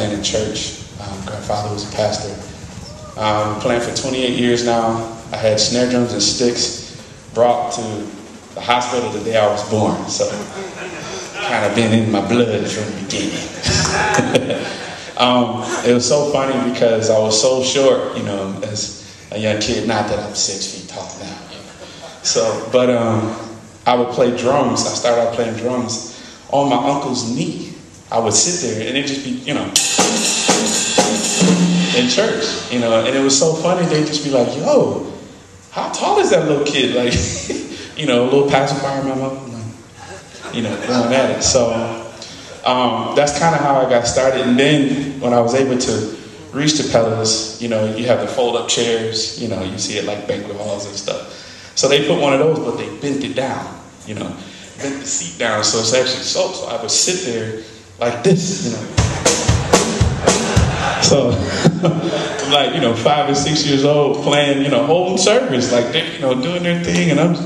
playing in church. Grandfather was a pastor. Playing for 28 years now. I had snare drums and sticks brought to the hospital the day I was born. So kind of been in my blood from the beginning. It was so funny because I was so short, as a young kid. Not that I'm 6 feet tall now. So, but I would play drums. I started out playing drums on my uncle's knee. I would sit there and it'd just be, in church, and it was so funny. They'd just be like, yo, how tall is that little kid? Like, a little pacifier in my mouth, going at it. So that's kind of how I got started. And then when I was able to reach the pedals, you have the fold-up chairs, you see it like banquet halls and stuff. So they put one of those, but they bent it down, bent the seat down so it's actually so I would sit there like this, So I'm like, 5 or 6 years old playing, holding service, like they, doing their thing, and I'm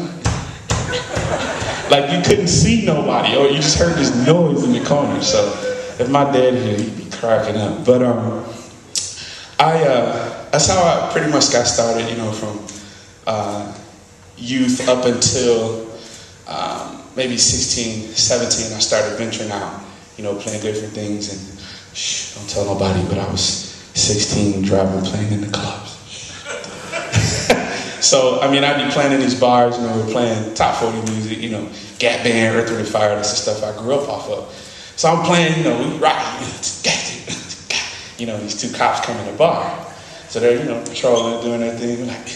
like, you couldn't see nobody, or you just heard this noise in the corner. So if my dad here, he'd be cracking up. But that's how I pretty much got started, from youth up until maybe 16, 17. I started venturing out, playing different things, and don't tell nobody, but I was 16, driving, playing in the clubs. So, I'd be playing in these bars, we're playing top 40 music, Gap Band, Earth, Wind & Fire, that's the stuff I grew up off of. So I'm playing, we rock, these two cops come in the bar. So they're, patrolling, doing their thing, like,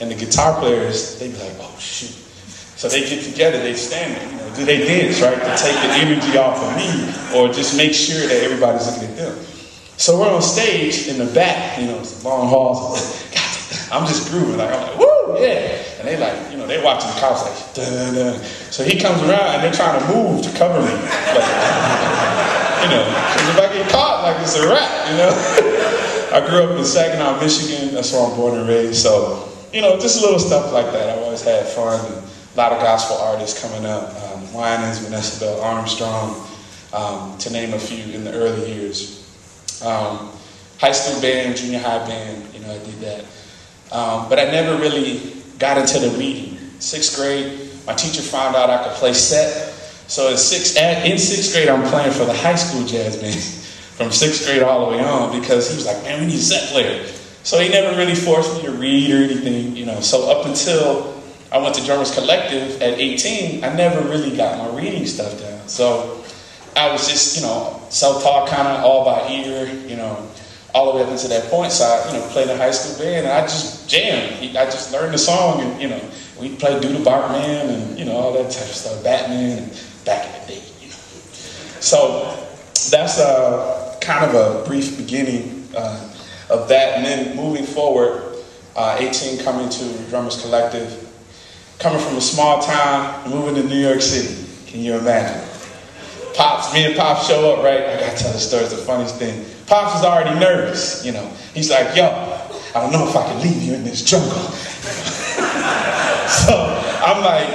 and the guitar players, they be like, oh, shoot. So they get together, they stand there, do they dance, right, to take the energy off of me, or just make sure that everybody's looking at them. So we're on stage in the back, it's long halls. I'm just grooving, I'm like, woo, yeah. And they like, they watching the cops like, da-da-da. So he comes around and they're trying to move to cover me. Like, because if I get caught, like, it's a wrap, I grew up in Saginaw, Michigan. That's where I'm born and raised. So, just little stuff like that. I've always had fun. And a lot of gospel artists coming up. Winans, Vanessa Bell Armstrong, to name a few in the early years. High school band, junior high band, I did that. But I never really got into the reading. 6th grade, my teacher found out I could play set. So in 6th grade, I'm playing for the high school jazz band from 6th grade all the way on, because he was like, man, we need a set player. So he never really forced me to read or anything, So up until I went to Drummers Collective at 18, I never really got my reading stuff down. So I was just, self-taught kind of all by ear, all the way up until that point. So I, played in a high school band, and I just jammed. I just learned the song, and, we played Do the Barkman and, all that type of stuff, Batman, and back in the day, So that's kind of a brief beginning of that. And then moving forward, 18, coming to Drummers Collective, coming from a small town, moving to New York City. Can you imagine? Me and Pops show up, right? I gotta tell the story, it's the funniest thing. Pops was already nervous, He's like, yo, I don't know if I can leave you in this jungle. So I'm like,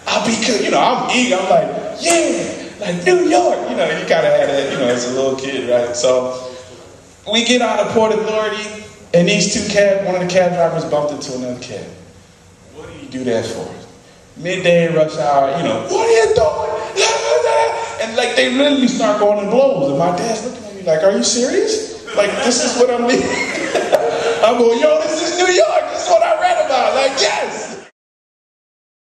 I'll be good, I'm eager. I'm like, yeah, like New York. You gotta have that, as a little kid, right? So we get out of Port Authority, and these one of the cab drivers bumped into another cab. What do you do that for? Midday, rush hour, what are you doing? And like they literally start going in blows, and my dad's looking at me like, are you serious? Like, this is what I'm leaving? I'm going, yo, this is New York, this is what I read about. Like, yes!